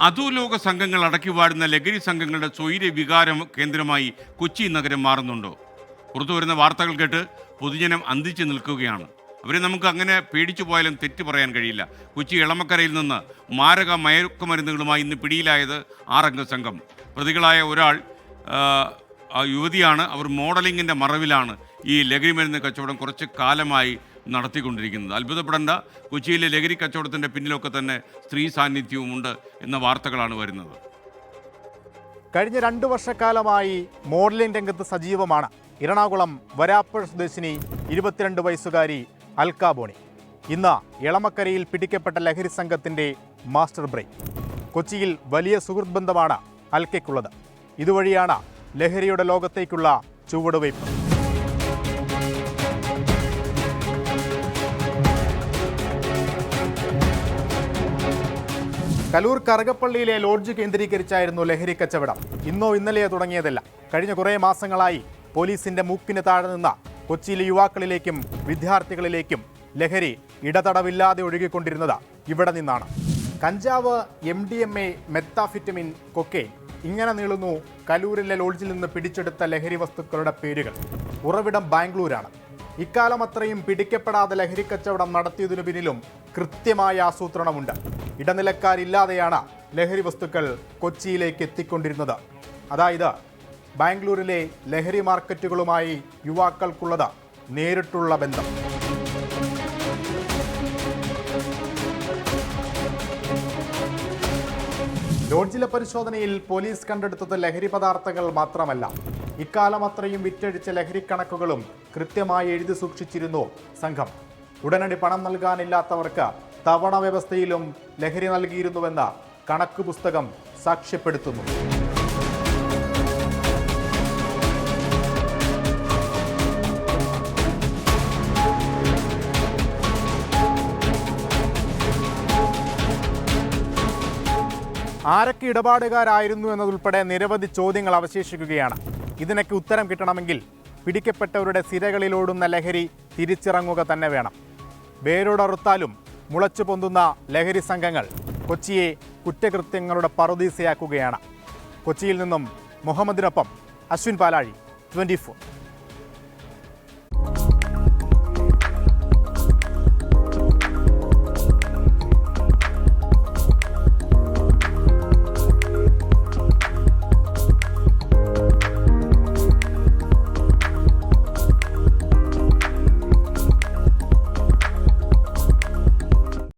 അധോലോക സംഘങ്ങൾ അടക്കി വാഴുന്ന ലഹരി സംഘങ്ങളുടെ സ്വൈര്യ വികാര കേന്ദ്രമായി കൊച്ചി നഗരം മാറുന്നുണ്ടോ? പുറത്തുവരുന്ന വാർത്തകൾ കേട്ട് പൊതുജനം അന്തിച്ചു നിൽക്കുകയാണ്. അവരെ നമുക്ക് അങ്ങനെ പേടിച്ചു പോയാലും തെറ്റ് പറയാൻ കഴിയില്ല. കൊച്ചി എളമക്കരയിൽ നിന്ന് മാരക മയക്കുമരുന്നുകളുമായി ഇന്ന് പിടിയിലായത് 6 അംഗ സംഘം. പ്രതികളായ ഒരാൾ യുവതിയാണ്. അവർ മോഡലിങ്ങിൻ്റെ മറവിലാണ് ഈ ലഹരി മരുന്ന് കച്ചവടം കുറച്ച് കാലമായി നടത്തിക്കൊണ്ടിരിക്കുന്നത്. അത്ഭുതപ്പെടേണ്ട, കൊച്ചിയിലെ ലഹരി കച്ചവടത്തിൻ്റെ പിന്നിലൊക്കെ തന്നെ സ്ത്രീ സാന്നിധ്യവുമുണ്ട് എന്ന വാർത്തകളാണ് വരുന്നത്. കഴിഞ്ഞ 2 വർഷക്കാലമായി മോഡലിംഗ് രംഗത്ത് സജീവമാണ് എറണാകുളം വരാപ്പുഴ സ്വദേശിനി 22 വയസ്സുകാരി അൽക്കാബോണി. ഇന്ന് എളമക്കരയിൽ പിടിക്കപ്പെട്ട ലഹരി സംഘത്തിൻ്റെ മാസ്റ്റർ ബ്രെയിൻ. കൊച്ചിയിൽ വലിയ സുഹൃത്ത് ബന്ധമാണ് അൽക്കയ്ക്കുള്ളത്. ഇതുവഴിയാണ് ലഹരിയുടെ ലോകത്തേക്കുള്ള ചുവടുവയ്പ്. കലൂർ കറുകപ്പള്ളിയിലെ ലോഡ്ജ് കേന്ദ്രീകരിച്ചായിരുന്നു ലഹരി കച്ചവടം. ഇന്നോ ഇന്നലെയോ തുടങ്ങിയതല്ല. കഴിഞ്ഞ കുറേ മാസങ്ങളായി പോലീസിന്റെ മൂക്കിന് താഴെ നിന്ന കൊച്ചിയിലെ യുവാക്കളിലേക്കും വിദ്യാർത്ഥികളിലേക്കും ലഹരി ഇടതടവില്ലാതെ ഒഴുകിക്കൊണ്ടിരുന്നത് ഇവിടെ നിന്നാണ്. കഞ്ചാവ്, MDMA, മെത്താഫിറ്റമിൻ, കൊക്കെയിൻ, ഇങ്ങനെ നീളുന്നു കലൂരിലെ ലോഡ്ജിൽ നിന്ന് പിടിച്ചെടുത്ത ലഹരി വസ്തുക്കളുടെ പേരുകൾ. ഉറവിടം ബാംഗ്ലൂരാണ്. ഇക്കാലം അത്രയും പിടിക്കപ്പെടാതെ ലഹരി കച്ചവടം നടത്തിയതിനു പിന്നിലും കൃത്യമായ ആസൂത്രണമുണ്ട്. ഇടനിലക്കാരില്ലാതെയാണ് ലഹരി വസ്തുക്കൾ കൊച്ചിയിലേക്ക് എത്തിക്കൊണ്ടിരുന്നത്. അതായത് ബാംഗ്ലൂരിലെ ലഹരി മാർക്കറ്റുകളുമായി യുവാക്കൾക്കുള്ളത് നേരിട്ടുള്ള ബന്ധം. ലോഡ്ജിലെ പരിശോധനയിൽ പോലീസ് കണ്ടെടുത്തത് ലഹരി പദാർത്ഥങ്ങൾ മാത്രമല്ല, ഇക്കാലം അത്രയും വിറ്റഴിച്ച ലഹരി കണക്കുകളും കൃത്യമായി എഴുതി സൂക്ഷിച്ചിരുന്നു സംഘം. ഉടനടി പണം നൽകാനില്ലാത്തവർക്ക് തവണ വ്യവസ്ഥയിലും ലഹരി നൽകിയിരുന്നുവെന്ന് കണക്ക് പുസ്തകം സാക്ഷ്യപ്പെടുത്തുന്നു. ആരൊക്കെ ഇടപാടുകാരായിരുന്നു എന്നതുൾപ്പെടെ നിരവധി ചോദ്യങ്ങൾ അവശേഷിക്കുകയാണ്. ഇതിനൊക്കെ ഉത്തരം കിട്ടണമെങ്കിൽ പിടിക്കപ്പെട്ടവരുടെ സിരകളിലോടുന്ന ലഹരി തിരിച്ചിറങ്ങുക തന്നെ വേണം. വേരോടറുത്താലും മുളച്ചു പൊന്തുന്ന ലഹരി സംഘങ്ങൾ കൊച്ചിയെ കുറ്റകൃത്യങ്ങളുടെ പറുദീസയാക്കുകയാണ്. കൊച്ചിയിൽ നിന്നും മുഹമ്മദിനൊപ്പം അശ്വിൻ പാലാഴി, 24.